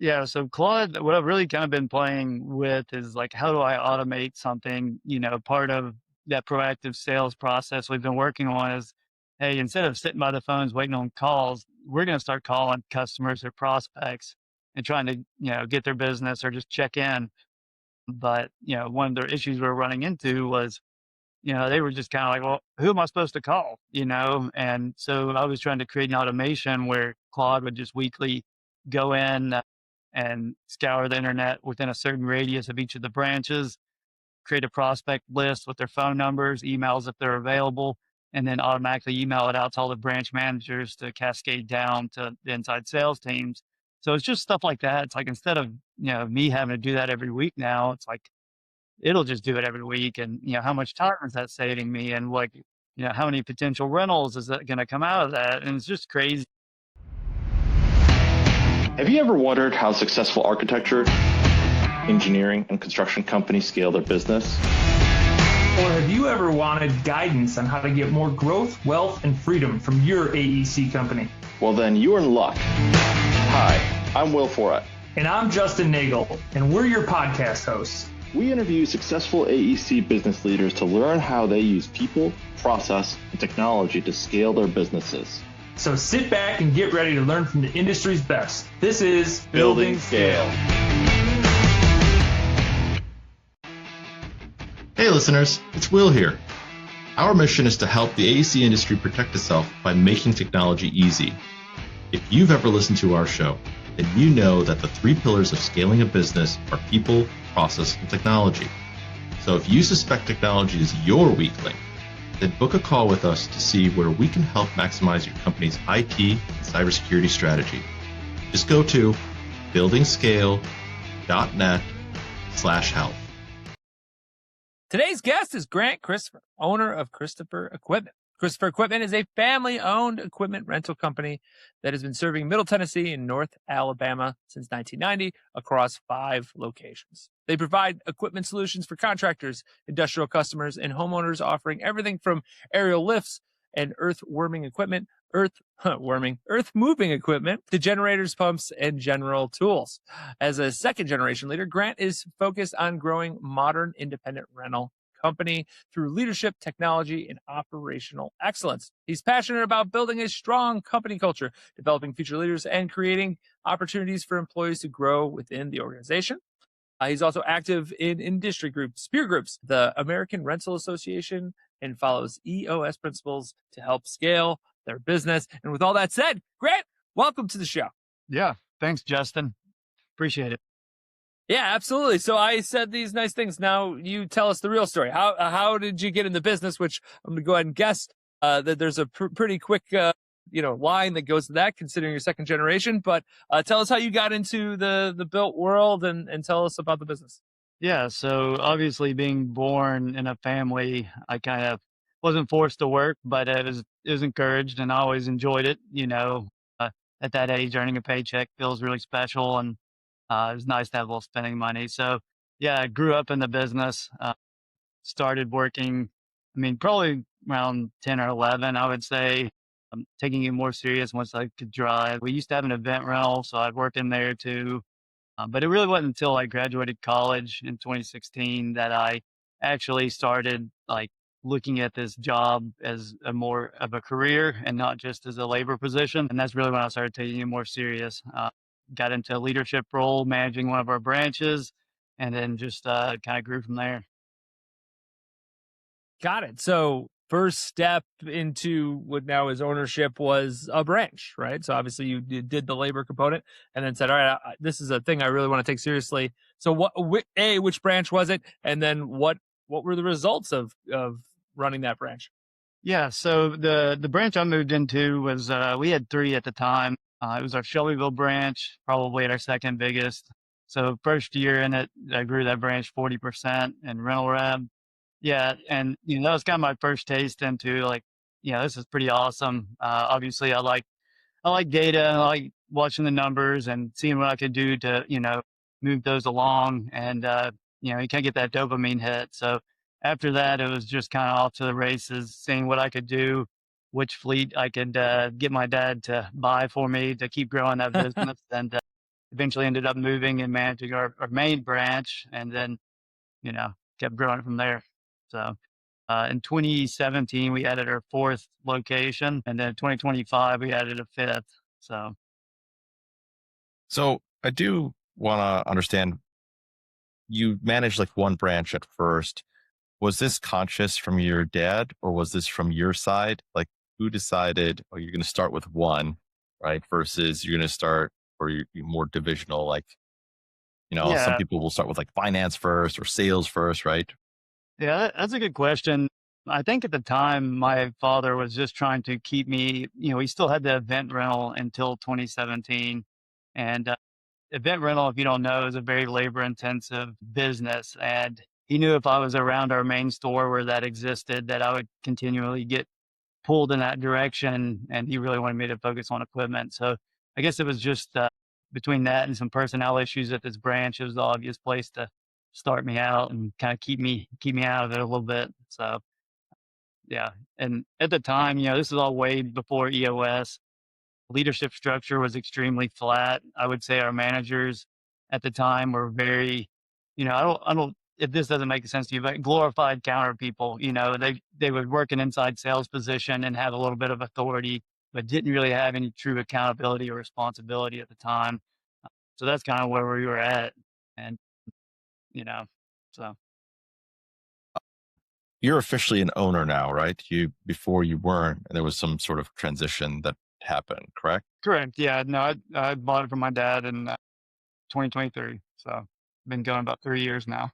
Yeah, so Claude, what I've really kind of been playing with is like, how do I automate something? Part of that proactive sales process we've been working on is, hey, instead of sitting by the phones waiting on calls, we're going to start calling customers or prospects and trying to, get their business or just check in. But, one of the issues we were running into was, they were just kind of like, well, who am I supposed to call? And so I was trying to create an automation where Claude would just weekly go in and scour the internet within a certain radius of each of the branches, create a prospect list with their phone numbers, emails if they're available, and then automatically email it out to all the branch managers to cascade down to the inside sales teams. So it's just stuff like that. It's like instead of me having to do that every week now, it's like it'll just do it every week. And how much time is that saving me? And like how many potential rentals is that going to come out of that? And it's just crazy. Have you ever wondered how successful architecture, engineering, and construction companies scale their business? Or have you ever wanted guidance on how to get more growth, wealth, and freedom from your AEC company? Well, then you're in luck. Hi, I'm Will Forat. And I'm Justin Nagel, and we're your podcast hosts. We interview successful AEC business leaders to learn how they use people, process, and technology to scale their businesses. So sit back and get ready to learn from the industry's best. This is Building Scale. Hey listeners, it's Will here. Our mission is to help the AEC industry protect itself by making technology easy. If you've ever listened to our show, then you know that the three pillars of scaling a business are people, process, and technology. So if you suspect technology is your weak link, then book a call with us to see where we can help maximize your company's IT and cybersecurity strategy. Just go to buildingscale.net/help. Today's guest is Grant Christopher, owner of Christopher Equipment. Christopher Equipment is a family-owned equipment rental company that has been serving Middle Tennessee and North Alabama since 1990 across 5 locations. They provide equipment solutions for contractors, industrial customers, and homeowners, offering everything from aerial lifts and earth-moving equipment to generators, pumps, and general tools. As a second-generation leader, Grant is focused on growing modern independent rental company through leadership, technology, and operational excellence. He's passionate about building a strong company culture, developing future leaders, and creating opportunities for employees to grow within the organization. He's also active in industry groups, peer groups, the American Rental Association, and follows EOS principles to help scale their business. And with all that said, Grant, welcome to the show. Yeah. Thanks, Justin. Appreciate it. Yeah, absolutely. So I said these nice things. Now you tell us the real story. How did you get in the business? Which I'm going to go ahead and guess that there's a pretty quick line that goes to that, considering you're second generation. But tell us how you got into the built world and tell us about the business. Yeah. So obviously, being born in a family, I kind of wasn't forced to work, but it was encouraged, and I always enjoyed it. At that age, earning a paycheck feels really special, and it was nice to have a little spending money. So yeah, I grew up in the business, started working, probably around 10 or 11, I would say, taking it more serious once I could drive. We used to have an event rental, so I'd work in there too. But it really wasn't until I graduated college in 2016 that I actually started like looking at this job as a more of a career and not just as a labor position. And that's really when I started taking it more serious. Got into a leadership role, managing one of our branches, and then just kind of grew from there. Got it. So first step into what now is ownership was a branch, right? So obviously you did the labor component and then said, all right, this is a thing I really want to take seriously. So which branch was it? And then what were the results of running that branch? Yeah. So the branch I moved into was, we had 3 at the time. It was our Shelbyville branch, probably our second biggest. So first year in it, I grew that branch 40% in rental rev. Yeah, and that was kind of my first taste into like, this is pretty awesome. Obviously, I like data, I like watching the numbers and seeing what I could do to move those along, and you kind of get that dopamine hit. So after that, it was just kind of off to the races, seeing what I could do, which fleet I could get my dad to buy for me to keep growing that business, and eventually ended up moving and managing our main branch, and then, kept growing from there. So in 2017, we added our fourth location, and then in 2025, we added a fifth. So So I do want to understand, you managed like one branch at first. Was this conscious from your dad, or was this from your side? Like, who decided, oh, you're going to start with one, right? Versus you're going to start, or you're more divisional, like, some yeah, people will start with like finance first or sales first, right? yeah, that's a good question. I think at the time, my father was just trying to keep me, he still had the event rental until 2017. And event rental, if you don't know, is a very labor intensive business. And he knew if I was around our main store where that existed, that I would continually get pulled in that direction. And he really wanted me to focus on equipment. So I guess it was just between that and some personnel issues at this branch, it was the obvious place to start me out and kind of keep me out of it a little bit. So yeah. And at the time, this is all way before EOS. Leadership structure was extremely flat. I would say our managers at the time were very, I don't, if this doesn't make sense to you, but glorified counter people. They would work an inside sales position and have a little bit of authority, but didn't really have any true accountability or responsibility at the time. So that's kind of where we were at. And, you know, so You're officially an owner now, right? Before you weren't, and there was some sort of transition that happened, correct? correct. Yeah. No, I bought it from my dad in 2023. So been going about 3 years now.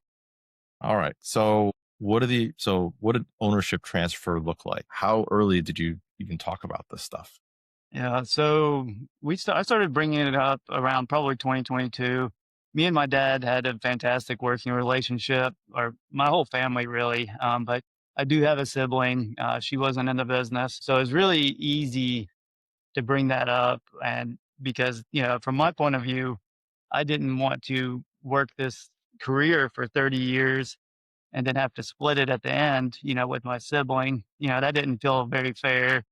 All right. So what did ownership transfer look like? How early did you even talk about this stuff? Yeah, so I started bringing it up around probably 2022. Me and my dad had a fantastic working relationship, or my whole family really. But I do have a sibling. She wasn't in the business, so it's really easy to bring that up. And because from my point of view, I didn't want to work this career for 30 years and then have to split it at the end, with my sibling. That didn't feel very fair.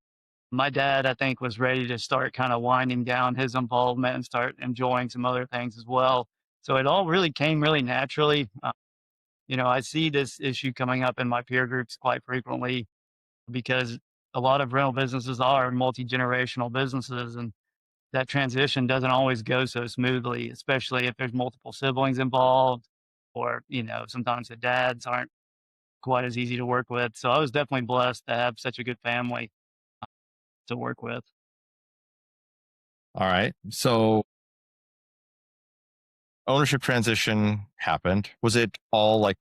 My dad, I think, was ready to start kind of winding down his involvement and start enjoying some other things as well. So it all really came really naturally. I see this issue coming up in my peer groups quite frequently because a lot of rental businesses are multi generational businesses, and that transition doesn't always go so smoothly, especially if there's multiple siblings involved, or sometimes the dads aren't quite as easy to work with. So I was definitely blessed to have such a good family to work with. All right. So ownership transition happened. Was it all at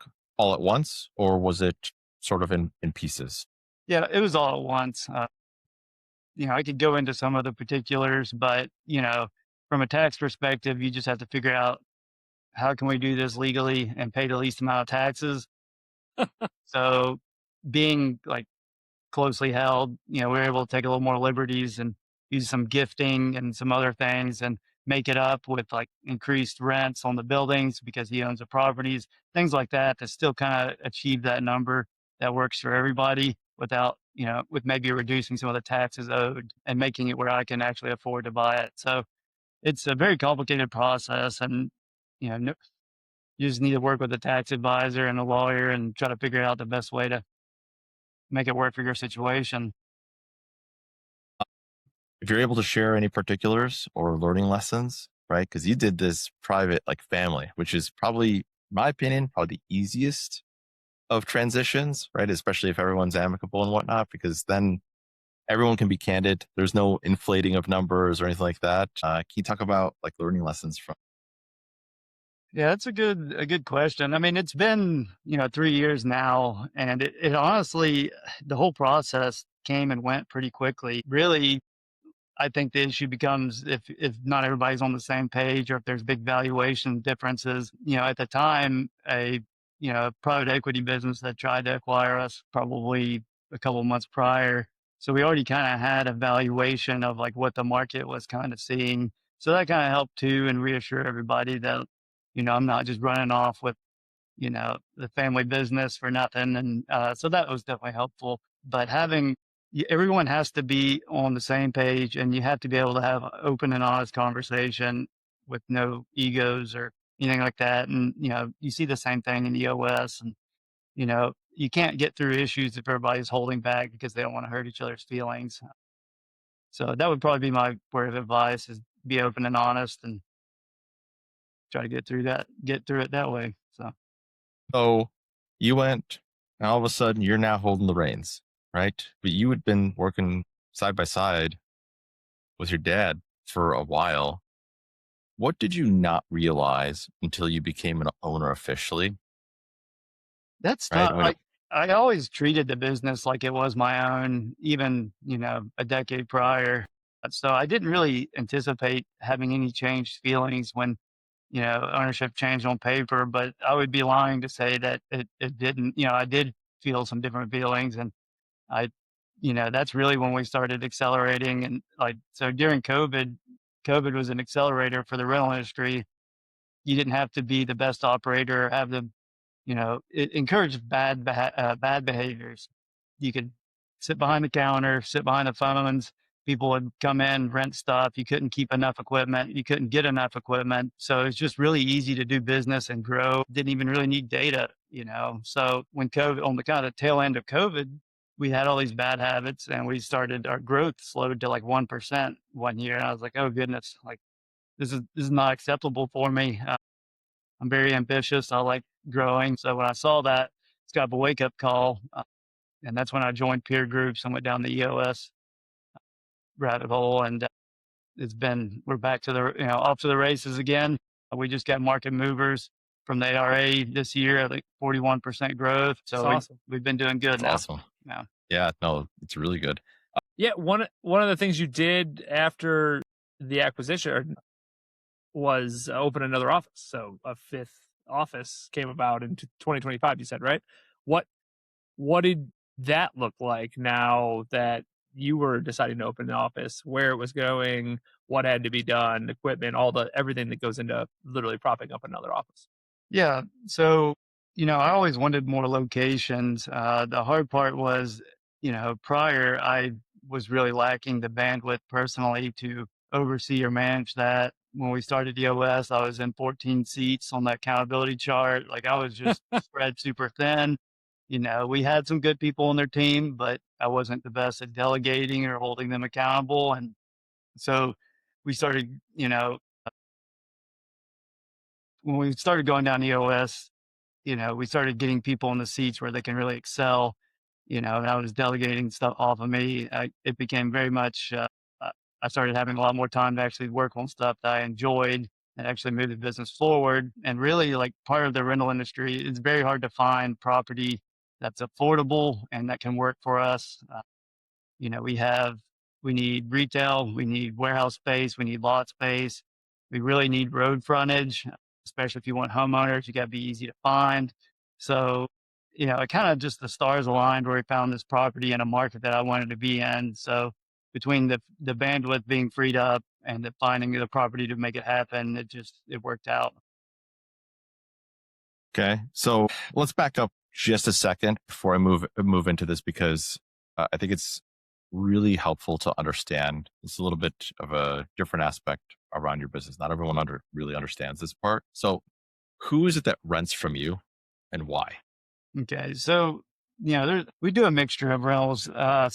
once, or was it sort of in pieces? Yeah, it was all at once. I could go into some of the particulars, but from a tax perspective, you just have to figure out how can we do this legally and pay the least amount of taxes. So being like closely held, we were able to take a little more liberties and use some gifting and some other things and make it up with like increased rents on the buildings because he owns the properties, things like that, to still kind of achieve that number that works for everybody without, with maybe reducing some of the taxes owed and making it where I can actually afford to buy it. So it's a very complicated process, and, you just need to work with a tax advisor and a lawyer and try to figure out the best way to make it work for your situation. If you're able to share any particulars or learning lessons, right? Because you did this private, like family, which is probably, in my opinion, probably the easiest of transitions, right? Especially if everyone's amicable and whatnot, because then everyone can be candid. There's no inflating of numbers or anything like that. Can you talk about like learning lessons from? Yeah, that's a good question. I mean, it's been, 3 years now, and it honestly, the whole process came and went pretty quickly. Really, I think the issue becomes if not everybody's on the same page, or if there's big valuation differences. At the time, a private equity business that tried to acquire us probably a couple months prior. So we already kind of had a valuation of like what the market was kind of seeing. So that kind of helped too, and reassure everybody that, I'm not just running off with, the family business for nothing. And so that was definitely helpful. But everyone has to be on the same page, and you have to be able to have open and honest conversation. with no egos or anything like that. And, you see the same thing in EOS. And, you can't get through issues if everybody's holding back because they don't want to hurt each other's feelings. So that would probably be my word of advice is be open and honest and try to get through it that way. So you went, and all of a sudden you're now holding the reins, right? But you had been working side by side with your dad for a while. What did you not realize until you became an owner officially? That's Right? tough. I always treated the business like it was my own, even, a decade prior. So I didn't really anticipate having any changed feelings when, ownership changed on paper, but I would be lying to say that it didn't. I did feel some different feelings. And I, that's really when we started accelerating. And so during COVID was an accelerator for the rental industry. You didn't have to be the best operator, have the it encouraged bad behaviors. You could sit behind the counter, sit behind the phones. People would come in, rent stuff. You couldn't keep enough equipment. You couldn't get enough equipment. So it's just really easy to do business and grow. Didn't even really need data. So when COVID, on the kind of tail end of COVID, we had all these bad habits and our growth slowed to like 1% one year. And I was like, oh goodness, like this is not acceptable for me. I'm very ambitious. I like growing. So when I saw that, it's kind of a wake up call. And that's when I joined peer groups and went down the EOS rabbit hole. And we're back to off to the races again. We just got market movers from the ARA this year, I think 41% growth. So That's awesome. we've been doing good That's now. awesome. Yeah. Yeah, no, it's really good. Yeah, one of the things you did after the acquisition was open another office. So a fifth office came about in 2025. You said, right? What did that look like now that you were deciding to open an office? Where it was going? What had to be done? Equipment, everything that goes into literally propping up another office. Yeah. So, I always wanted more locations. The hard part was, prior I was really lacking the bandwidth personally to oversee or manage that. When we started EOS, I was in 14 seats on that accountability chart. Like I was just spread super thin. We had some good people on their team, but I wasn't the best at delegating or holding them accountable. And so we started, when we started going down EOS, we started getting people in the seats where they can really excel, and I was delegating stuff off of me. It became very much, I started having a lot more time to actually work on stuff that I enjoyed and actually move the business forward. And really, like part of the rental industry, it's very hard to find property that's affordable and that can work for us. You know, we need retail, we need warehouse space, we need lot space. We really need road frontage, especially if you want homeowners, you got to be easy to find. So, it kind of just the stars aligned where we found this property in a market that I wanted to be in. So between the bandwidth being freed up and the finding the property to make it happen, it worked out. Okay. So let's back up just a second before I move into this, because I think it's really helpful to understand. It's a little bit of a different aspect around your business. Not everyone really understands this part. So who is it that rents from you and why? Okay. So, we do a mixture of rentals.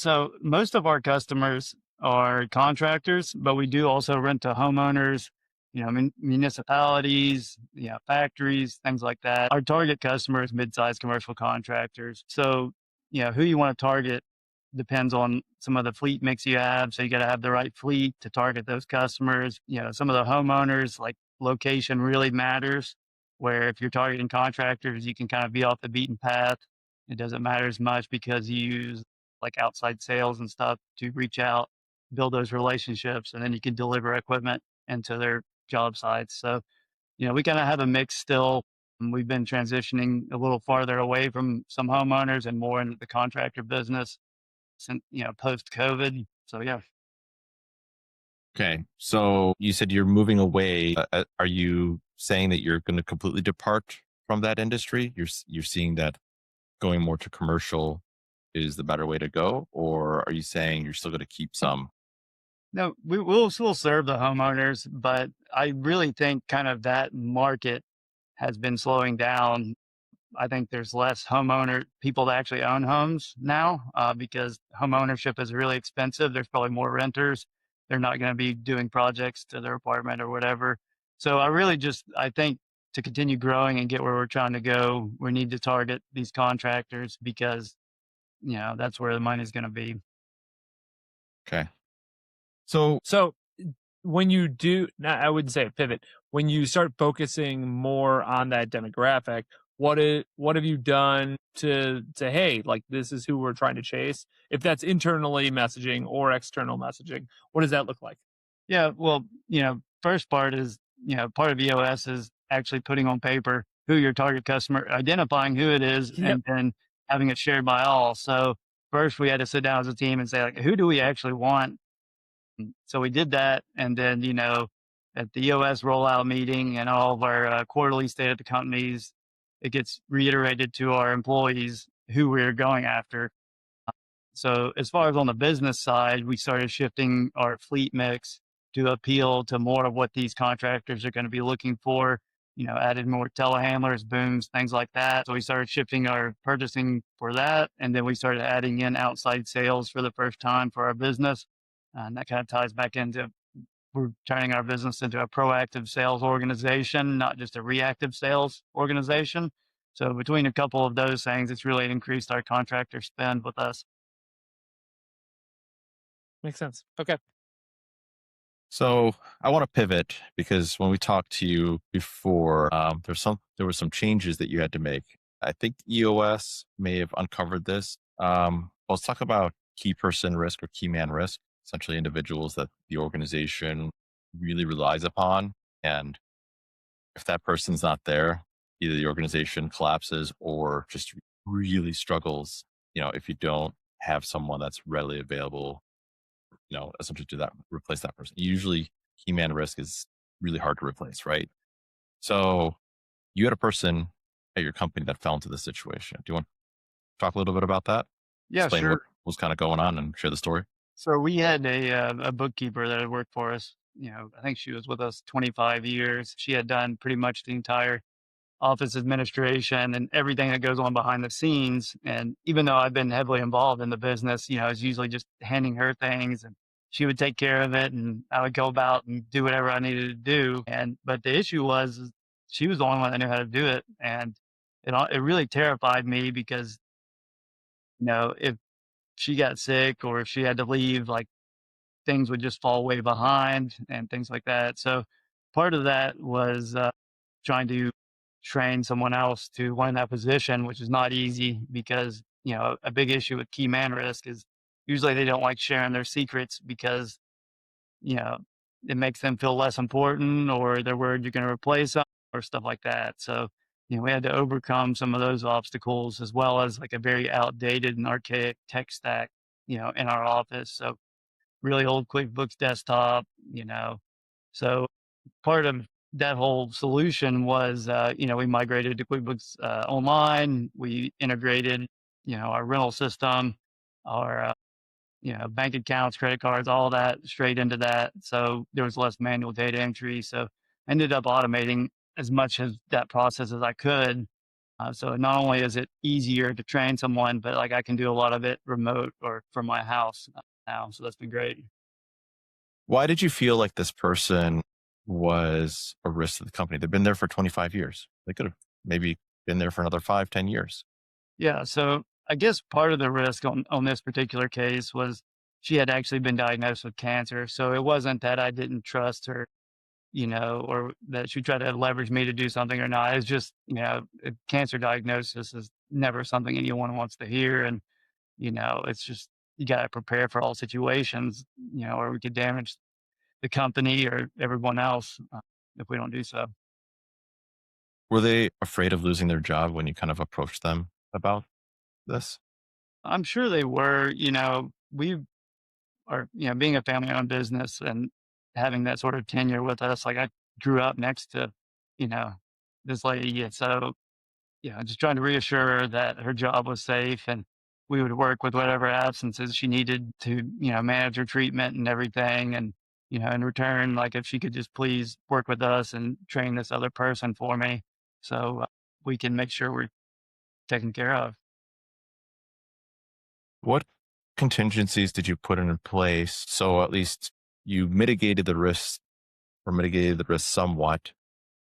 So most of our customers are contractors, but we do also rent to homeowners, municipalities, factories, things like that. Our target customer is mid-sized commercial contractors. So, who you want to target depends on some of the fleet mix you have. So you got to have the right fleet to target those customers. Some of the homeowners, like location really matters, where if you're targeting contractors, you can kind of be off the beaten path. It doesn't matter as much because you use like outside sales and stuff to reach out, build those relationships, and then you can deliver equipment into their job sites. So, we kind of have a mix still. We've been transitioning a little farther away from some homeowners and more into the contractor business since, post COVID. So, yeah. Okay. So you said you're moving away. Are you saying that you're going to completely depart from that industry? You're seeing that going more to commercial is the better way to go? Or are you saying you're still going to keep some? No, will still serve the homeowners, but I really think kind of that market has been slowing down. I think there's less homeowner people that actually own homes now because home ownership is really expensive. There's probably more renters. They're not going to be doing projects to their apartment or whatever. So I think to continue growing and get where we're trying to go, we need to target these contractors because, that's where the money's going to be. Okay. So So when you do, I wouldn't say a pivot. When you start focusing more on that demographic, what have you done to hey, like this is who we're trying to chase? If that's internally messaging or external messaging, what does that look like? Yeah, well, first part is, part of EOS is actually putting on paper who your target customer, identifying who it is, Yep. and then having it shared by all. So first we had to sit down as a team and say, like, who do we actually want? So we did that. And then, at the EOS rollout meeting and all of our quarterly state of the companies, it gets reiterated to our employees who we're going after. So as far as on the business side, we started shifting our fleet mix to appeal to more of what these contractors are going to be looking for. Added more telehandlers, booms, things like that. So we started shifting our purchasing for that, and then we started adding in outside sales for the first time for our business, and that kind of ties back into we're turning our business into a proactive sales organization, not just a reactive sales organization. So between a couple of those things, it's really increased our contractor spend with us. Makes sense. Okay. So I want to pivot because when we talked to you before, there were some changes that you had to make. I think EOS may have uncovered this. Let's talk about key person risk or key man risk, essentially individuals that the organization really relies upon. And if that person's not there, either the organization collapses or just really struggles, if you don't have someone that's readily available, essentially do that, replace that person. Usually key man risk is really hard to replace, right? So you had a person at your company that fell into this situation. Do you want to talk a little bit about that? Yeah, Explain what sure. was kind of going on and share the story? So we had a bookkeeper that had worked for us. I think she was with us 25 years. She had done pretty much the entire office administration and everything that goes on behind the scenes. And even though I've been heavily involved in the business, I was usually just handing her things and she would take care of it and I would go about and do whatever I needed to do. But the issue was is she was the only one that knew how to do it. And it really terrified me because, if she got sick or if she had to leave, like things would just fall way behind and things like that. So part of that was trying to train someone else to win that position, which is not easy because, a big issue with key man risk is usually they don't like sharing their secrets because, you know, it makes them feel less important or they're worried you're going to replace them or stuff like that. So, we had to overcome some of those obstacles as well as like a very outdated and archaic tech stack, in our office. So really old QuickBooks desktop, So part of that whole solution was, we migrated to QuickBooks Online. We integrated, our rental system, our, bank accounts, credit cards, all that straight into that. So there was less manual data entry. So I ended up automating as much of that process as I could. So not only is it easier to train someone, but like I can do a lot of it remote or from my house now. So that's been great. Why did you feel like this person was a risk to the company? They've been there for 25 years. They could have maybe been there for another 5, 10 years. Yeah, so I guess part of the risk on this particular case was she had actually been diagnosed with cancer. So it wasn't that I didn't trust her, or that she tried to leverage me to do something or not. It's just, a cancer diagnosis is never something anyone wants to hear. And, it's just, you got to prepare for all situations, or we could damage the company or everyone else if we don't do so. Were they afraid of losing their job when you kind of approached them about this? I'm sure they were, we or being a family owned business and having that sort of tenure with us, like I grew up next to, you know, this lady. And so, just trying to reassure her that her job was safe and we would work with whatever absences she needed to, manage her treatment and everything. And, in return, like if she could just please work with us and train this other person for me so we can make sure we're taken care of. What contingencies did you put in place so at least you mitigated the risk or mitigated the risk somewhat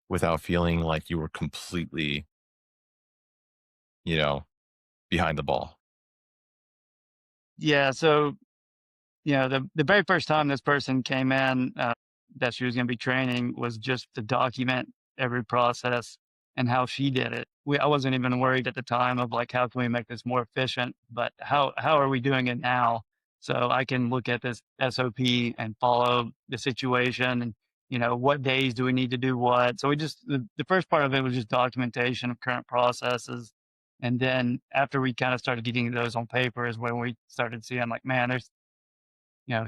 without feeling like you were completely, you know, behind the ball? Yeah. So, the very first time this person came in that she was going to be training was just to document every process and how she did it. I wasn't even worried at the time of like, how can we make this more efficient, but how are we doing it now? So I can look at this SOP and follow the situation and, what days do we need to do what? So the first part of it was just documentation of current processes. And then after we kind of started getting those on paper is when we started seeing like, man, there's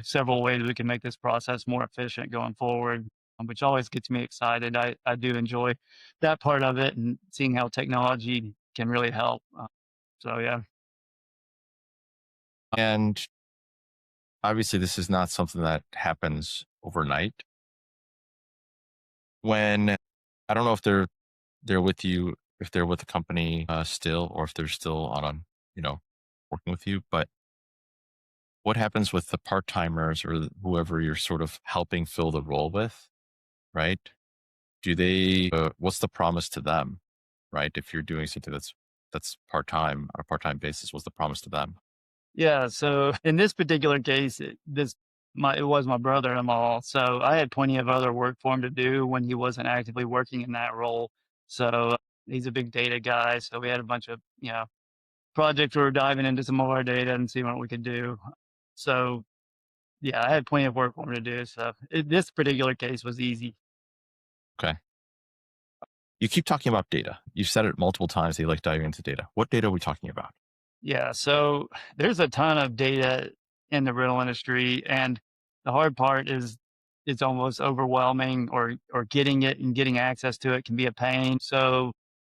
several ways we can make this process more efficient going forward, which always gets me excited. I do enjoy that part of it and seeing how technology can really help. So, yeah. And obviously, this is not something that happens overnight. When I don't know if they're with you, if they're with the company still, or if they're still on working with you, but what happens with the part timers or whoever you're sort of helping fill the role with, right? Do they? What's the promise to them, right? If you're doing something that's part time on a part time basis, what's the promise to them? Yeah. So in this particular case, it was my brother-in-law. So I had plenty of other work for him to do when he wasn't actively working in that role. So he's a big data guy. So we had a bunch of, projects where we're diving into some of our data and seeing what we could do. So yeah, I had plenty of work for him to do. So this particular case was easy. Okay. You keep talking about data. You've said it multiple times that you like diving into data. What data are we talking about? Yeah, so there's a ton of data in the rental industry, and the hard part is it's almost overwhelming, or getting it and getting access to it can be a pain. So,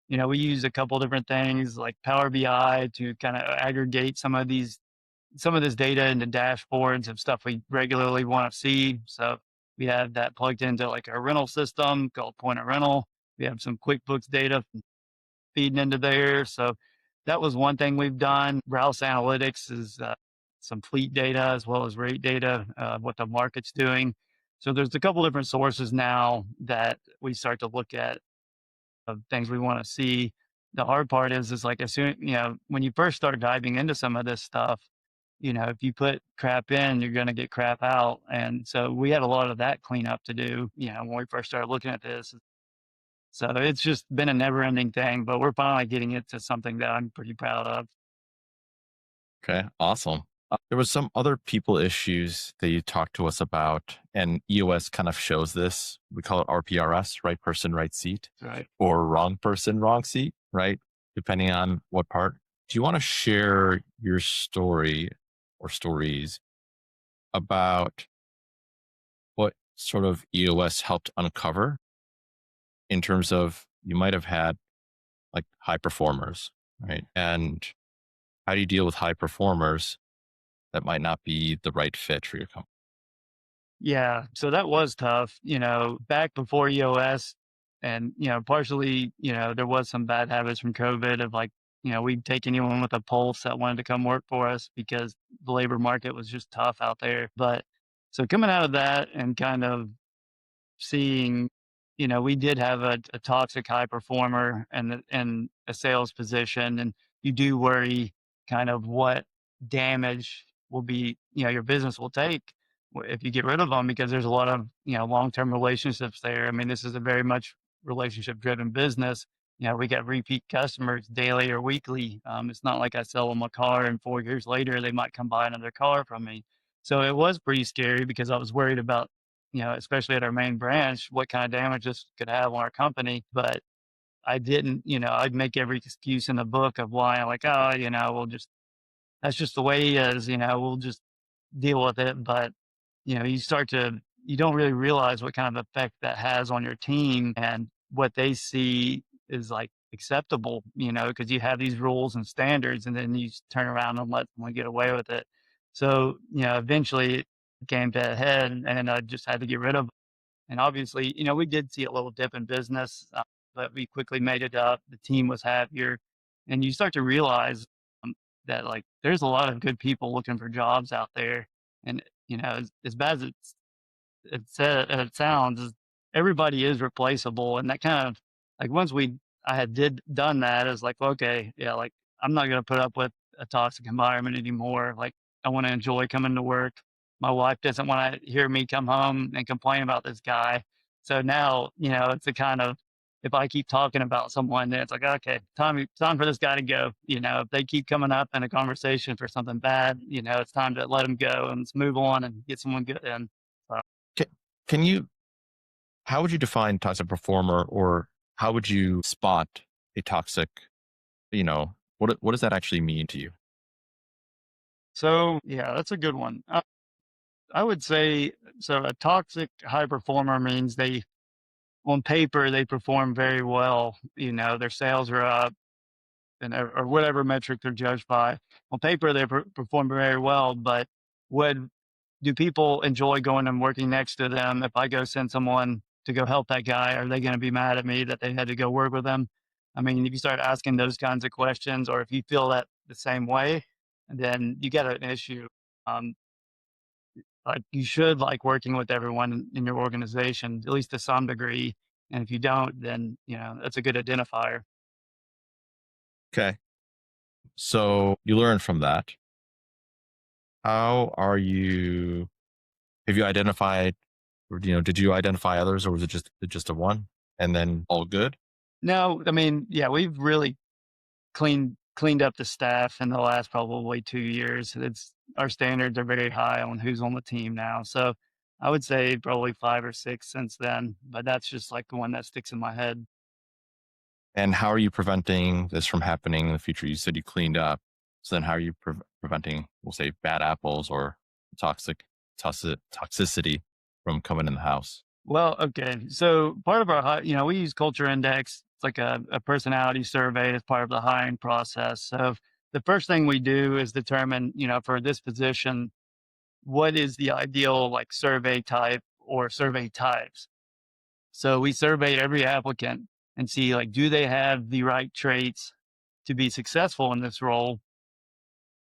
we use a couple different things like Power BI to kind of aggregate some of this data into dashboards of stuff we regularly want to see. So we have that plugged into like our rental system called Point of Rental. We have some QuickBooks data feeding into there. So that was one thing we've done. Rouse Analytics is some fleet data as well as rate data, what the market's doing. So there's a couple different sources now that we start to look at of things we want to see. The hard part is like as soon, when you first start diving into some of this stuff, if you put crap in, you're going to get crap out. And so we had a lot of that cleanup to do, when we first started looking at this. So it's just been a never ending thing, but we're finally getting it to something that I'm pretty proud of. Okay, awesome. There was some other people issues that you talked to us about, and EOS kind of shows this. We call it RPRS, right person, right seat, Right. or wrong person, wrong seat, right? Depending on what part. Do you want to share your story or stories about what sort of EOS helped uncover in terms of you might have had like high performers, right? And how do you deal with high performers that might not be the right fit for your company? Yeah. So that was tough, back before EOS. And, partially, there was some bad habits from COVID of like, we'd take anyone with a pulse that wanted to come work for us because the labor market was just tough out there. But so coming out of that and kind of seeing, we did have a toxic high performer and a sales position, and you do worry kind of what damage will be, your business will take if you get rid of them, because there's a lot of, long-term relationships there. I mean, this is a very much relationship driven business. We get repeat customers daily or weekly. It's not like I sell them a car and 4 years later they might come buy another car from me. So it was pretty scary because I was worried about, especially at our main branch, what kind of damage this could have on our company. But I didn't, I'd make every excuse in the book of why. I'm like, oh, that's just the way he is, we'll just deal with it. But, you don't really realize what kind of effect that has on your team, and what they see is like acceptable, because you have these rules and standards, and then you turn around and let someone get away with it. So, eventually it came to a head, and I just had to get rid of. And obviously, we did see a little dip in business, but we quickly made it up. The team was happier, and you start to realize that like there's a lot of good people looking for jobs out there. And as bad as it sounds, everybody is replaceable, and that kind of like once I had done that, is like, okay, yeah, like I'm not gonna put up with a toxic environment anymore. Like I want to enjoy coming to work. My wife doesn't want to hear me come home and complain about this guy. So now, it's a kind of, if I keep talking about someone, then it's like, okay, time for this guy to go. If they keep coming up in a conversation for something bad, it's time to let them go and let's move on and get someone good in. So, Can, can you, how would you define toxic performer, or how would you spot a toxic, what does that actually mean to you? so yeah, that's a good one. I would say, so a toxic high performer means on paper, they perform very well. Their sales are up, and or whatever metric they're judged by. On paper, they perform very well, but would do people enjoy going and working next to them? If I go send someone to go help that guy, are they going to be mad at me that they had to go work with them? I mean, if you start asking those kinds of questions, or if you feel that the same way, then you got an issue. Um, like you should like working with everyone in your organization, at least to some degree. And if you don't, then that's a good identifier. Okay. So you learn from that. How are you, have you identified, or, did you identify others, or was it just a one and then all good? No, I mean, yeah, we've really cleaned up the staff in the last probably 2 years. It's our standards are very high on who's on the team now. So I would say probably 5 or 6 since then, but that's just like the one that sticks in my head. And how are you preventing this from happening in the future? You said you cleaned up. So then how are you preventing, we'll say, bad apples or toxicity from coming in the house? Well, okay. So part of our, we use Culture Index. It's like a personality survey as part of the hiring process. So the first thing we do is determine, for this position, what is the ideal like survey type or survey types. So we surveyed every applicant and see like, do they have the right traits to be successful in this role?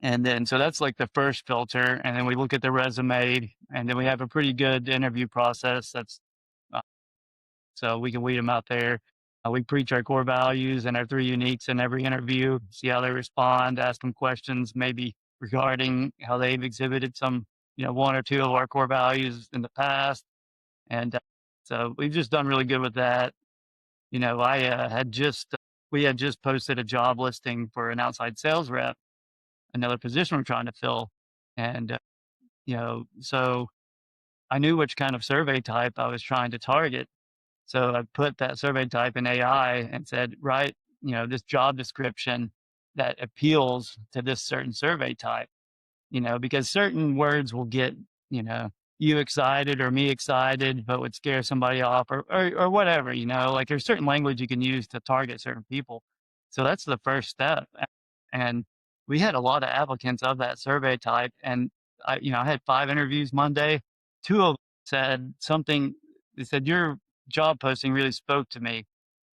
And then, so that's like the first filter. And then we look at the resume, and then we have a pretty good interview process. Uh, so we can weed them out there. We preach our core values and our three uniques in every interview, see how they respond, ask them questions, maybe regarding how they've exhibited some, one or two of our core values in the past. And so we've just done really good with that. I we had just posted a job listing for an outside sales rep, another position we're trying to fill. And, so I knew which kind of survey type I was trying to target. So I put that survey type in AI and said, write, this job description that appeals to this certain survey type, because certain words will get, you know, you excited or me excited, but would scare somebody off or whatever, like there's certain language you can use to target certain people. So that's the first step. And we had a lot of applicants of that survey type. And I had 5 interviews Monday. Two of them said something, they said, your job posting really spoke to me.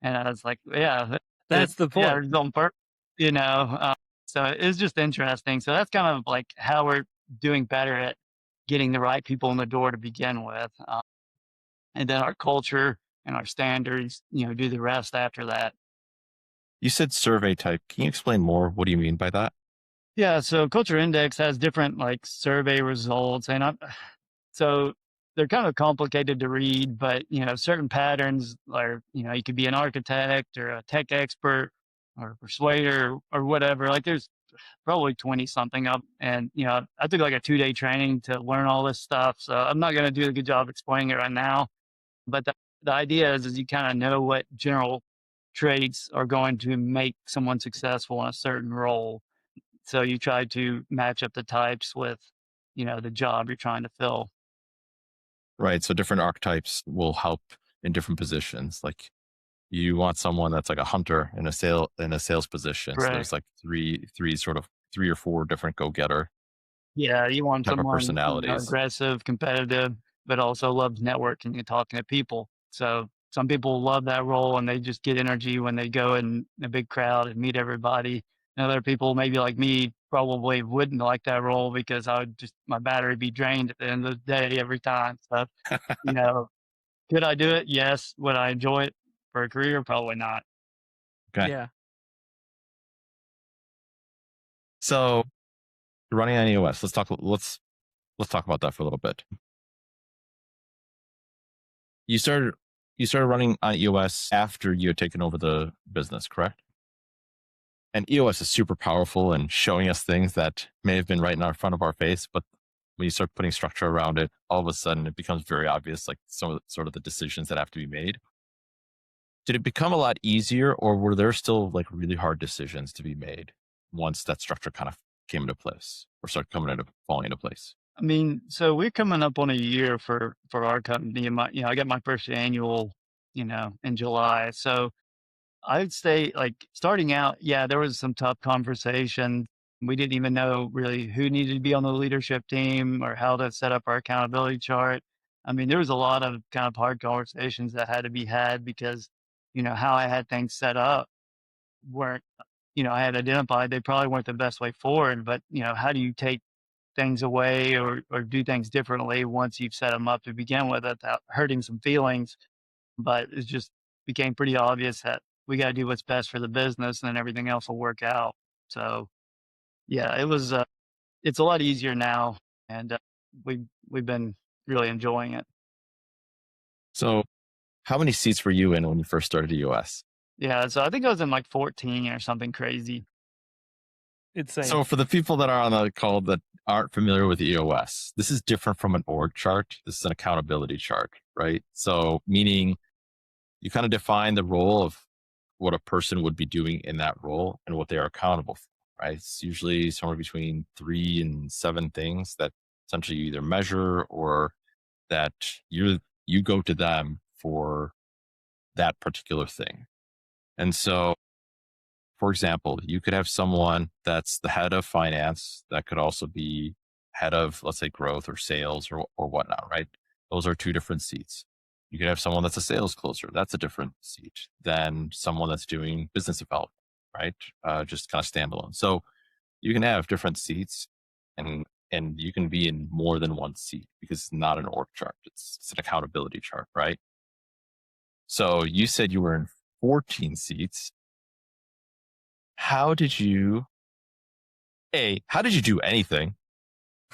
And I was like, yeah, That's the yeah, point. it's on purpose, you know. So it's just interesting. So that's kind of like how we're doing better at getting the right people in the door to begin with. And then our culture and our standards, do the rest after that. You said survey type. Can you explain more? What do you mean by that? Yeah. So Culture Index has different like survey results, and so they're kind of complicated to read, but certain patterns are, you could be an architect or a tech expert or a persuader or whatever. Like there's probably 20 something up. And, I took like a 2-day training to learn all this stuff. So I'm not going to do a good job explaining it right now. But the idea is you kind of know what general traits are going to make someone successful in a certain role. So you try to match up the types with, the job you're trying to fill. Right. So different archetypes will help in different positions. Like You want someone that's like a hunter in a sales position. So there's Correct. like three or four different go-getter Yeah, you want type of someone, personalities. aggressive, competitive, but also loves networking and talking to people. So some people love that role and they just get energy when they go in a big crowd and meet everybody. And other people, maybe like me, probably wouldn't like that role because I would just my battery be drained at the end of the day every time. So, you know, could I do it? Yes. Would I enjoy it for a career? Probably not. Okay. Yeah. So running on EOS, let's talk about that for a little bit. You started running on EOS after you had taken over the business, correct? And EOS is super powerful and showing us things that may have been right in our front of our face, but when you start putting structure around it, all of a sudden it becomes very obvious, like sort of the decisions that have to be made. Did it become a lot easier, or were there still like really hard decisions to be made once that structure kind of came into place or started falling into place? I mean, so we're coming up on a year for our company. And I got my first annual, in July. So I'd say, like, starting out, yeah, there was some tough conversation. We didn't even know really who needed to be on the leadership team or how to set up our accountability chart. I mean, there was a lot of kind of hard conversations that had to be had because, how I had things set up weren't, I had identified they probably weren't the best way forward. But, how do you take things away or do things differently once you've set them up to begin with without hurting some feelings? But it just became pretty obvious that we got to do what's best for the business and then everything else will work out. So yeah, it's a lot easier now. And we've been really enjoying it. So, how many seats were you in when you first started EOS? Yeah. So I think I was in like 14 or something crazy. Insane. So, for the people that are on the call that aren't familiar with EOS, this is different from an org chart. This is an accountability chart, right? So, meaning you kind of define the role of what a person would be doing in that role and what they are accountable for, right? It's usually somewhere between 3 and 7 things that essentially you either measure or that you go to them for that particular thing. And so, for example, you could have someone that's the head of finance that could also be head of, let's say, growth or sales or whatnot, right? Those are 2 different seats. You could have someone that's a sales closer. That's a different seat than someone that's doing business development, right? Just kind of standalone. So you can have different seats and you can be in more than one seat because it's not an org chart. It's an accountability chart, right? So you said you were in 14 seats. How did you do anything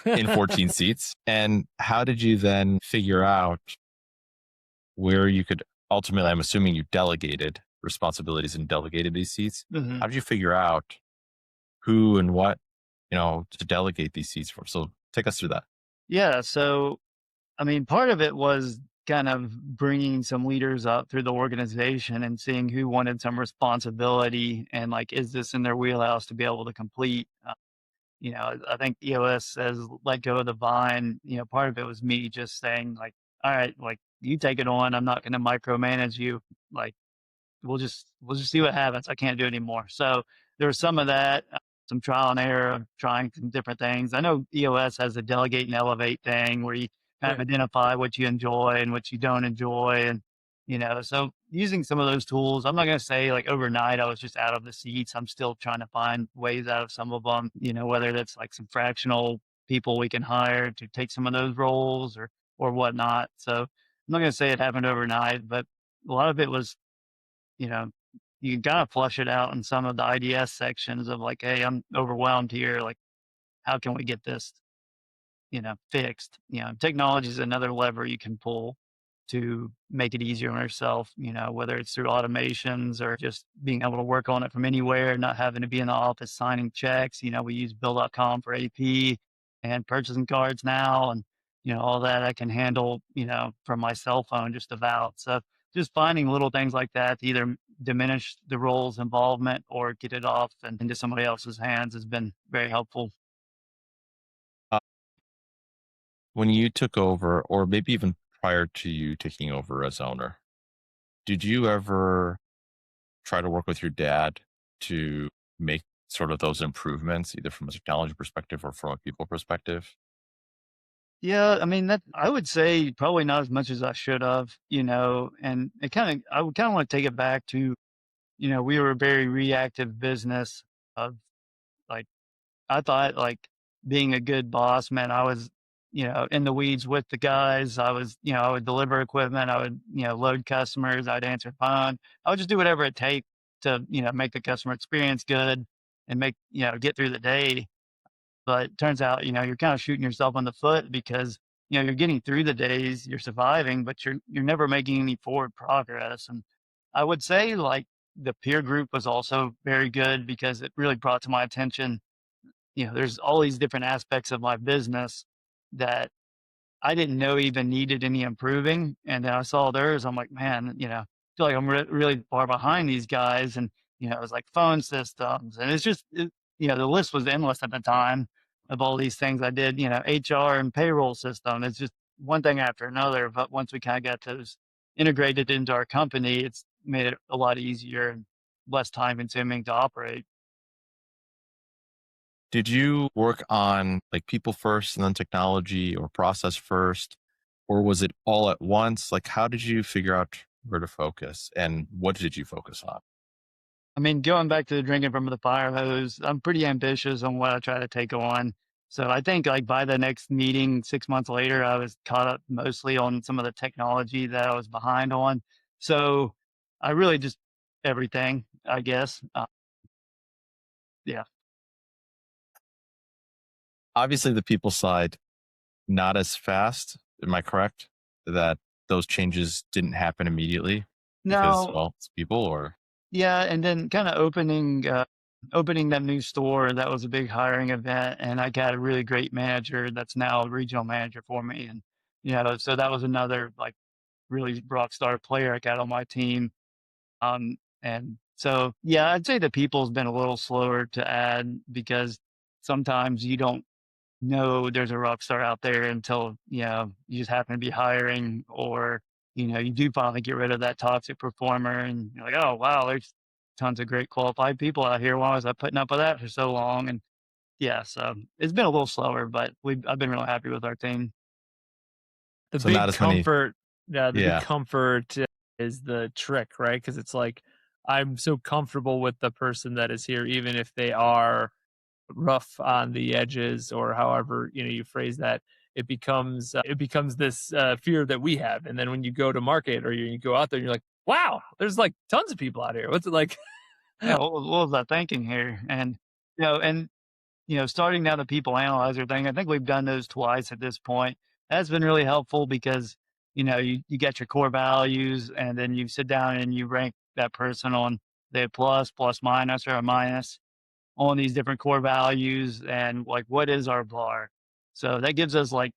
in 14 seats? And how did you then figure out where you could ultimately, I'm assuming you delegated responsibilities and delegated these seats. Hmm. How did you figure out who and what, to delegate these seats for? So take us through that. Yeah. So, I mean, part of it was kind of bringing some leaders up through the organization and seeing who wanted some responsibility and like, is this in their wheelhouse to be able to complete? I think EOS says let go of the vine. Part of it was me just saying like, all right, like you take it on. I'm not going to micromanage you. Like we'll just see what happens. I can't do it anymore. So there was some of that, some trial and error of trying some different things. I know EOS has a delegate and elevate thing where you kind of Right. identify what you enjoy and what you don't enjoy, and so using some of those tools. I'm not going to say like overnight I was just out of the seats. I'm still trying to find ways out of some of them. Whether that's like some fractional people we can hire to take some of those roles or whatnot. So I'm not going to say it happened overnight, but a lot of it was you know, you gotta flush it out in some of the IDS sections of like, "Hey, I'm overwhelmed here. Like, how can we get this, fixed?" Technology is another lever you can pull to make it easier on yourself, whether it's through automations or just being able to work on it from anywhere, not having to be in the office signing checks. We use Bill.com for AP and purchasing cards now, and all that I can handle, from my cell phone just about. So just finding little things like that to either diminish the role's involvement or get it off and into somebody else's hands has been very helpful. Uh, when you took over, or maybe even prior to you taking over as owner, did you ever try to work with your dad to make sort of those improvements, either from a technology perspective or from a people perspective? Yeah, I mean, that I would say probably not as much as I should have, and I would kind of want to take it back to, we were a very reactive business of like, I thought like being a good boss meant I was, in the weeds with the guys. I would deliver equipment. I would, load customers. I'd answer phone. I would just do whatever it take to, make the customer experience good and get through the day. But turns out, you're kind of shooting yourself in the foot because, you're getting through the days, you're surviving, but you're never making any forward progress. And I would say like the peer group was also very good because it really brought to my attention, there's all these different aspects of my business that I didn't know even needed any improving, and then I saw theirs. I'm like, man, I feel like I'm really far behind these guys, and it was like phone systems, and the list was endless at the time of all these things I did. HR and payroll system. It's just one thing after another. But once we kind of got those integrated into our company, it's made it a lot easier and less time consuming to operate. Did you work on like people first and then technology, or process first, or was it all at once? Like, how did you figure out where to focus, and what did you focus on? I mean, going back to the drinking from the fire hose, I'm pretty ambitious on what I try to take on. So I think like by the next meeting 6 months later, I was caught up mostly on some of the technology that I was behind on. So I really just everything, I guess. Yeah. Obviously, the people side, not as fast. Am I correct that those changes didn't happen immediately because, No, well, it's people, or yeah, and then kind of opening that new store, that was a big hiring event, and I got a really great manager that's now a regional manager for me, and so that was another like really rock star player I got on my team. And so yeah, I'd say the people's been a little slower to add because sometimes you don't know there's a rock star out there until you just happen to be hiring, or you do finally get rid of that toxic performer and you're like, oh wow, there's tons of great qualified people out here. Why was I putting up with that for so long? And yeah, so it's been a little slower, but I've been really happy with our team. The so not big as many? comfort, yeah, the big Yeah. comfort is the trick, right? Because it's like I'm so comfortable with the person that is here, even if they are rough on the edges, or however you phrase that. It becomes this fear that we have, and then when you go to market or you go out there, you're like, wow, there's like tons of people out here. What's it like? Yeah, what was I thinking here? And starting now the people analyzer thing, I think we've done those twice at this point. That's been really helpful because, you get your core values and then you sit down and you rank that person on the plus, plus minus, or a minus on these different core values and like what is our bar. So that gives us like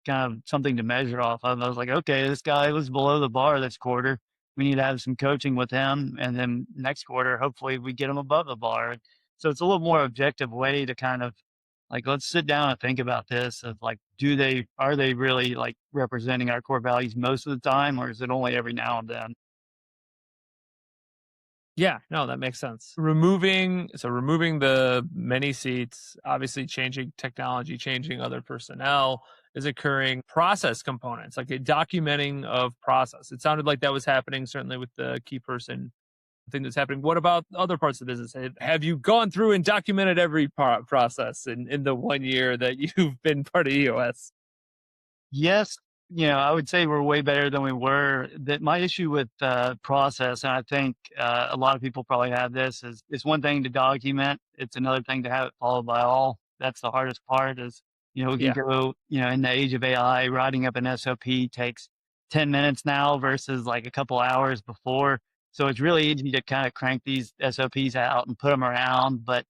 kind of something to measure off of. I was like, okay, this guy was below the bar this quarter. We need to have some coaching with him. And then next quarter, hopefully we get him above the bar. So it's a little more objective way to kind of like, let's sit down and think about this of like, are they really like representing our core values most of the time, or is it only every now and then? Yeah, no, that makes sense. Removing the many seats, obviously changing technology, changing other personnel is occurring. Process components, like a documenting of process. It sounded like that was happening certainly with the key person thing that's happening. What about other parts of the business? Have you gone through and documented every process in the 1 year that you've been part of EOS? Yes, I would say we're way better than we were. That my issue with process, and I think a lot of people probably have this, is it's one thing to document, it's another thing to have it followed by all. That's the hardest part. Is we can Yeah. go, in the age of AI, writing up an SOP takes 10 minutes now versus like a couple hours before. So it's really easy to kind of crank these SOPs out and put them around, but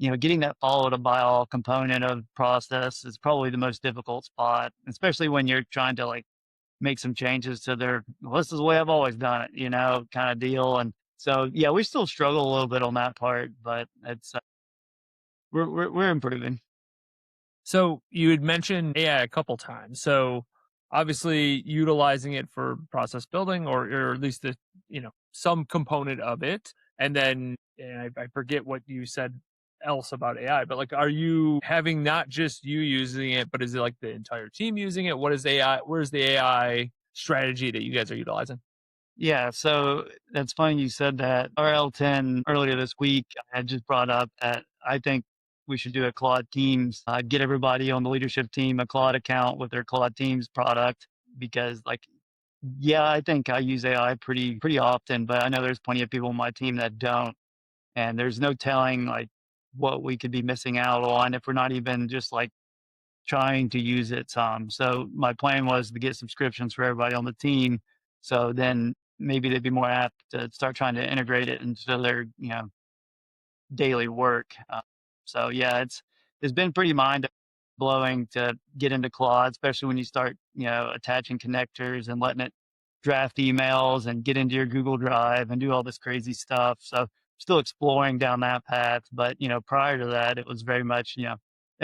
getting that followed up by all component of process is probably the most difficult spot, especially when you're trying to like make some changes to well, this is the way I've always done it, kind of deal. And so, yeah, we still struggle a little bit on that part, but it's, we're improving. So you had mentioned AI a couple times. So obviously utilizing it for process building or at least the, some component of it. And then and I forget what you said else about AI, but like, are you having not just you using it, but is it like the entire team using it? What is AI? Where's the AI strategy that you guys are utilizing? Yeah, so that's funny you said that. RL10 earlier this week, I had just brought up that I think we should do a Claude Teams, get everybody on the leadership team a Claude account with their Claude Teams product because, like, yeah, I think I use AI pretty often, but I know there's plenty of people on my team that don't, and there's no telling like what we could be missing out on if we're not even just like trying to use it some. So my plan was to get subscriptions for everybody on the team. So then maybe they'd be more apt to start trying to integrate it into their, daily work. So yeah, it's been pretty mind blowing to get into Claude, especially when you start, attaching connectors and letting it draft emails and get into your Google Drive and do all this crazy stuff. So still exploring down that path. But, prior to that, it was very much,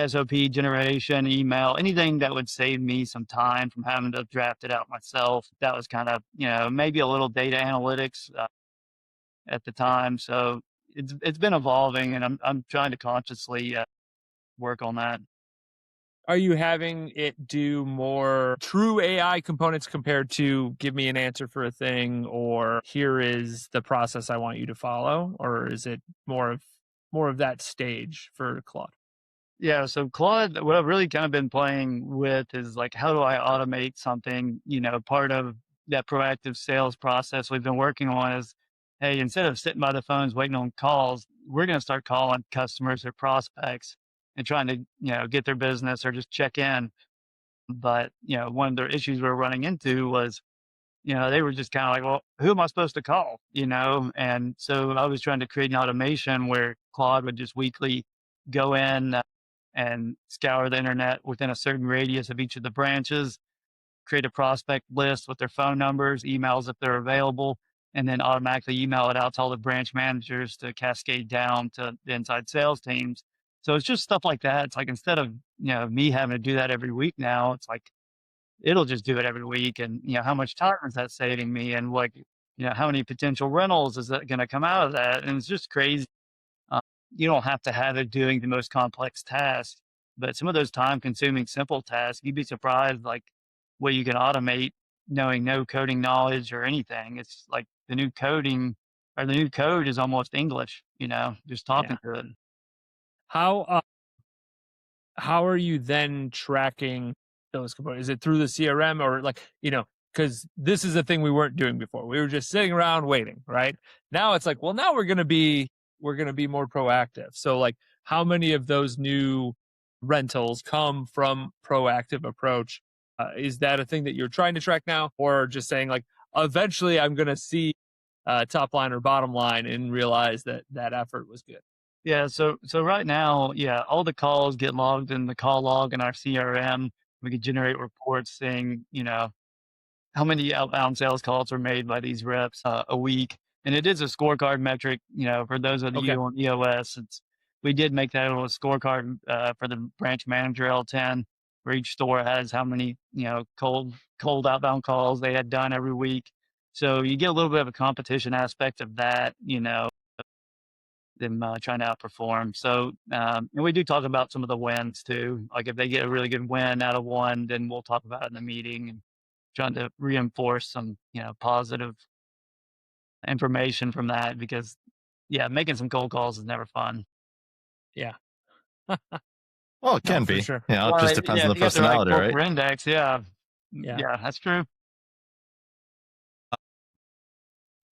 SOP generation, email, anything that would save me some time from having to draft it out myself. That was kind of, maybe a little data analytics at the time. So it's been evolving, and I'm trying to consciously work on that. Are you having it do more true AI components compared to give me an answer for a thing or here is the process I want you to follow? Or is it more of that stage for Claude? Yeah, so Claude, what I've really kind of been playing with is like, how do I automate something? Part of that proactive sales process we've been working on is, hey, instead of sitting by the phones waiting on calls, we're going to start calling customers or prospects and trying to, get their business or just check in. But, one of the issues we we're running into was, they were just kind of like, well, who am I supposed to call? And so I was trying to create an automation where Claude would just weekly go in and scour the internet within a certain radius of each of the branches, create a prospect list with their phone numbers, emails if they're available, and then automatically email it out to all the branch managers to cascade down to the inside sales teams. So it's just stuff like that. It's like instead of me having to do that every week now, it's like it'll just do it every week. And how much time is that saving me? And like how many potential rentals is that going to come out of that? And it's just crazy. um, you don't have to have it doing the most complex tasks, but some of those time-consuming simple tasks, you'd be surprised like what you can automate knowing no coding knowledge or anything. It's like the new coding or the new code is almost English, just Yeah. talking to it. How how are you then tracking those components? Is it through the CRM or like, because this is a thing we weren't doing before. We were just sitting around waiting, right? Now it's like, well, now we're gonna be more proactive. So like how many of those new rentals come from proactive approach? Is that a thing that you're trying to track now? Or just saying like eventually I'm gonna see top line or bottom line and realize that that effort was good? Yeah, so right now, yeah, all the calls get logged in the call log in our CRM. We could generate reports saying, how many outbound sales calls were made by these reps a week. And it is a scorecard metric, for those of Okay. you on EOS. We did make that a little scorecard for the branch manager L10, where each store has how many, cold outbound calls they had done every week. So you get a little bit of a competition aspect of that, them trying to outperform. So, and we do talk about some of the wins too. Like if they get a really good win out of one, then we'll talk about it in the meeting and trying to reinforce some, positive information from that because, yeah, making some cold calls is never fun. Yeah. Well, it No, can for be. sure. It Well, just depends yeah, on if the you got the right personality, right? corporate index, yeah, Yeah. yeah, that's true. I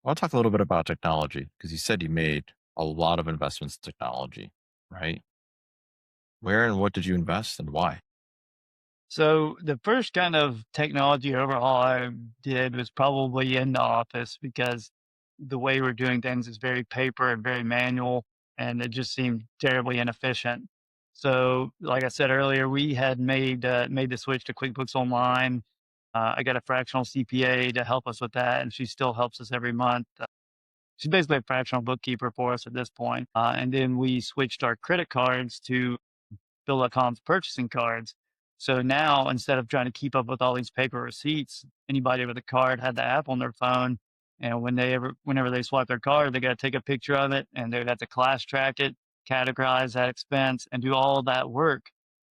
want to talk a little bit about technology because you said you made a lot of investments in technology, right? Where and what did you invest and why? So the first kind of technology overhaul I did was probably in the office because the way we're doing things is very paper and very manual, and it just seemed terribly inefficient. So, like I said earlier, we had made the switch to QuickBooks Online. I got a fractional CPA to help us with that, and she still helps us every month. She's basically a fractional bookkeeper for us at this point. And then we switched our credit cards to Bill.com's purchasing cards. So now instead of trying to keep up with all these paper receipts, anybody with a card had the app on their phone. And whenever they swipe their card, they got to take a picture of it and they'd have to class track it, categorize that expense, and do all that work.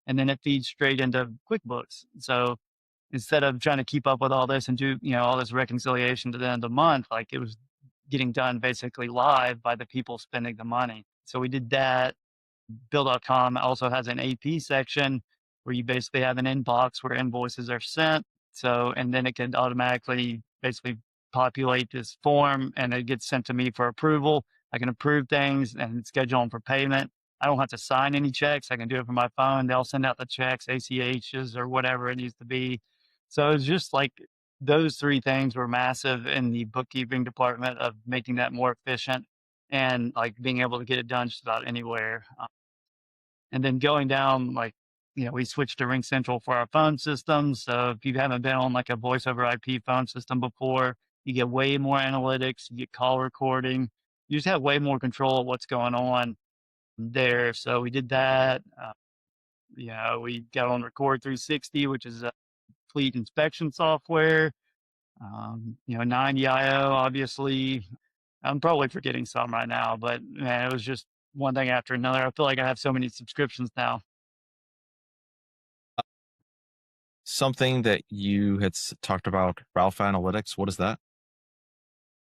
And then it feeds straight into QuickBooks. So instead of trying to keep up with all this and do, all this reconciliation to the end of the month, like it was getting done basically live by the people spending the money. So we did that. Bill.com also has an AP section where you basically have an inbox where invoices are sent. So, and then it can automatically basically populate this form and it gets sent to me for approval. I can approve things and schedule them for payment. I don't have to sign any checks. I can do it from my phone. They'll send out the checks, ACHs or whatever it needs to be. So it's just like those three things were massive in the bookkeeping department of making that more efficient and like being able to get it done just about anywhere. And then going down, like, we switched to Ring Central for our phone system. So if you haven't been on like a voice over IP phone system before, you get way more analytics, you get call recording, you just have way more control of what's going on there. So we did that. We got on Record 360, which is a fleet inspection software. 90IO, obviously. I'm probably forgetting some right now, but man, it was just one thing after another. I feel like I have so many subscriptions now. Something that you had talked about, Ralph Analytics. What is that?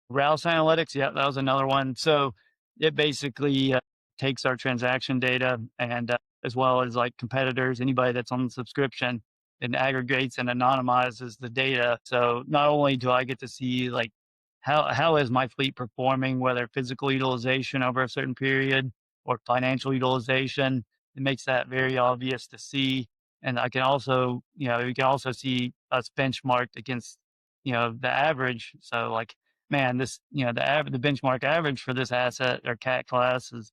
Rouse Analytics, yeah, that was another one. So it basically takes our transaction data and as well as like competitors, anybody that's on the subscription, and aggregates and anonymizes the data. So not only do I get to see like how is my fleet performing, whether physical utilization over a certain period or financial utilization, it makes that very obvious to see. And I can also, you can also see us benchmarked against, the average. So like man, this, the benchmark average for this asset or cat class is,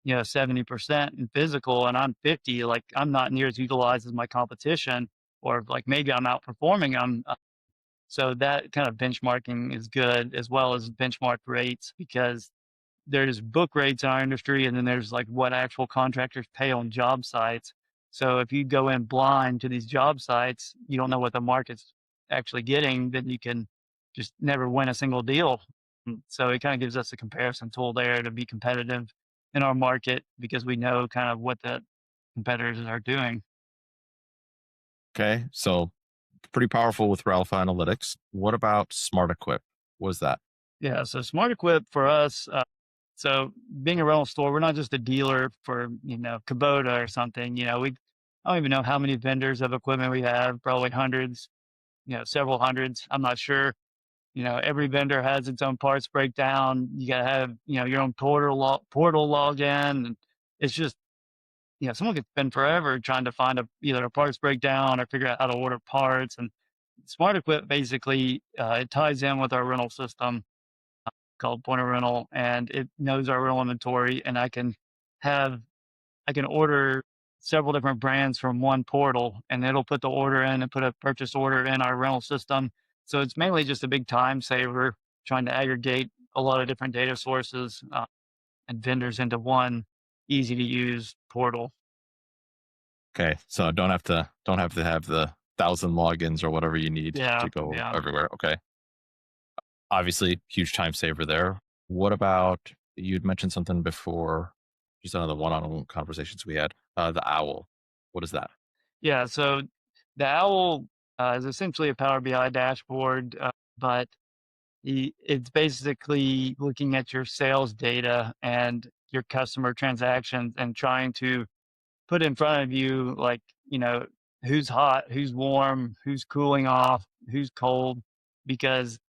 70% in physical and I'm 50, like I'm not near as utilized as my competition, or like maybe I'm outperforming them. So that kind of benchmarking is good as well as benchmark rates because there's book rates in our industry and then there's like what actual contractors pay on job sites. So if you go in blind to these job sites, you don't know what the market's actually getting, then you can just never win a single deal. So it kind of gives us a comparison tool there to be competitive in our market because we know kind of what the competitors are doing. Okay. So pretty powerful with Ralph Analytics. What about Smart Equip? What is that? Yeah. So Smart Equip for us, so being a rental store, we're not just a dealer for, Kubota or something. I don't even know how many vendors of equipment we have, probably hundreds, several hundreds. I'm not sure. Every vendor has its own parts breakdown. You gotta have, your own portal login. And it's just, someone could spend forever trying to find either a parts breakdown or figure out how to order parts. And Smart Equip basically it ties in with our rental system called Point of Rental, and it knows our rental inventory, and I can order several different brands from one portal, and it'll put the order in and put a purchase order in our rental system. So it's mainly just a big time saver trying to aggregate a lot of different data sources and vendors into one easy to use portal. Okay. So don't have to have the 1,000 logins or whatever you need Yeah, to go yeah. everywhere. Okay. Obviously, huge time saver there. What about, you'd mentioned something before, just on the one-on-one conversations we had, the owl. What is that? Yeah, so the Owl is essentially a Power BI dashboard, but it's basically looking at your sales data and your customer transactions and trying to put in front of you, like, who's hot, who's warm, who's cooling off, who's cold. Because,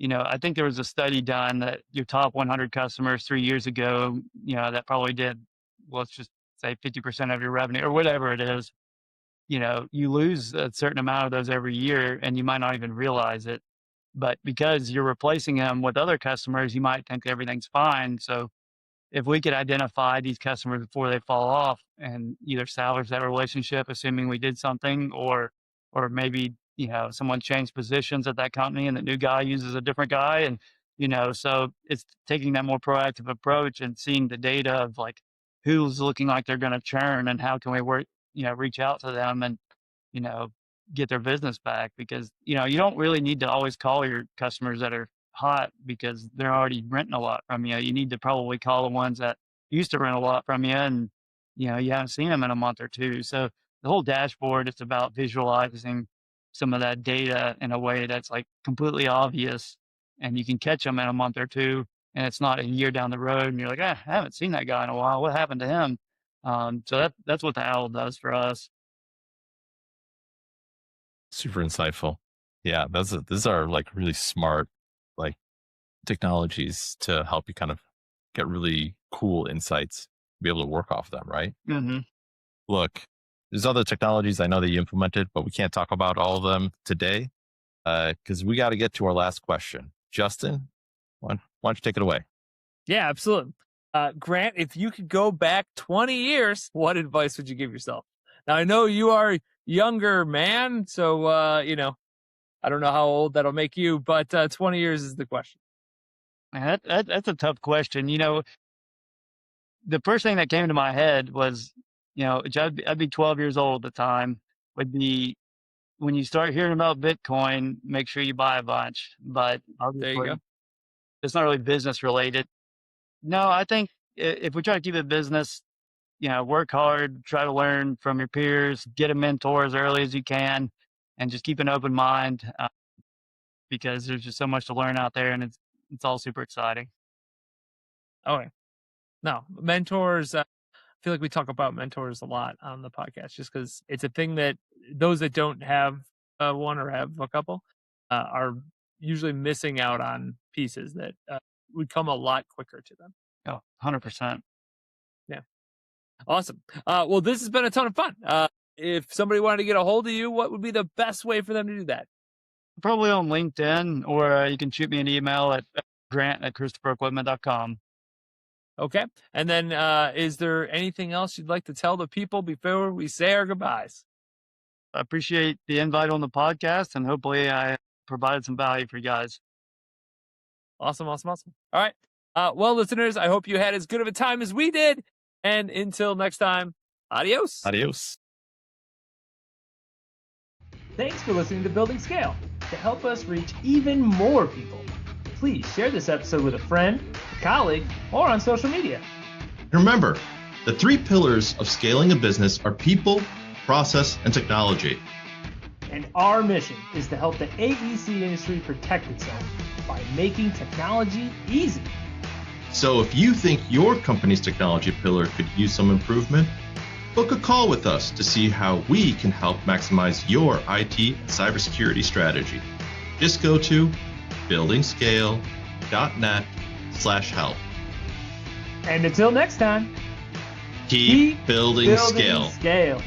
I think there was a study done that your top 100 customers 3 years ago, that probably did, well, let's just say 50% of your revenue or whatever it is. You lose a certain amount of those every year and you might not even realize it. But because you're replacing them with other customers, you might think everything's fine. So if we could identify these customers before they fall off and either salvage that relationship, assuming we did something, or maybe, someone changed positions at that company and the new guy uses a different guy. And, so it's taking that more proactive approach and seeing the data of like who's looking like they're going to churn and how can we work, reach out to them. And you know, get their business back, because, you know, you don't really need to always call your customers that are hot because they're already renting a lot from you. You need to probably call the ones that used to rent a lot from you, and, you know, you haven't seen them in a month or two. So the whole dashboard, it's about visualizing some of that data in a way that's like completely obvious, and you can catch them in a month or two, and it's not a year down the road and you're like, I haven't seen that guy in a while. What happened to him? So that's what the owl does for us. Super insightful. Yeah, these are like really smart like technologies to help you kind of get really cool insights, be able to work off them, right? Mm-hmm. Look, there's other technologies I know that you implemented, but we can't talk about all of them today because we got to get to our last question. Justin, why don't you take it away? Yeah, absolutely. Grant, if you could go back 20 years, what advice would you give yourself? Now, I know you are a younger man, so, you know, I don't know how old that'll make you, but 20 years is the question. That's a tough question. You know, the first thing that came to my head was, you know, I'd be 12 years old at the time, would be, when you start hearing about Bitcoin, make sure you buy a bunch. But There you go. obviously, it's not really business related. No, I think if we try to keep it business, you know, work hard, try to learn from your peers, get a mentor as early as you can, and just keep an open mind, because there's just so much to learn out there, and it's all super exciting. Okay. No, mentors. I feel like we talk about mentors a lot on the podcast just because it's a thing that those that don't have one or have a couple are usually missing out on pieces that would come a lot quicker to them. Oh, 100%. Yeah. Awesome. Well, this has been a ton of fun. If somebody wanted to get a hold of you, what would be the best way for them to do that? Probably on LinkedIn, or you can shoot me an email at grant@christopherequipment.com. Okay. And then is there anything else you'd like to tell the people before we say our goodbyes? I appreciate the invite on the podcast, and hopefully I provided some value for you guys. Awesome. All right. Well, listeners, I hope you had as good of a time as we did. And until next time, adios. Adios. Thanks for listening to Building Scale. To help us reach even more people, please share this episode with a friend, a colleague, or on social media. Remember, the 3 pillars of scaling a business are people, process, and technology. And our mission is to help the AEC industry protect itself by making technology easy. So if you think your company's technology pillar could use some improvement, book a call with us to see how we can help maximize your IT and cybersecurity strategy. Just go to buildingscale.net/help. And until next time, Keep building scale. scale.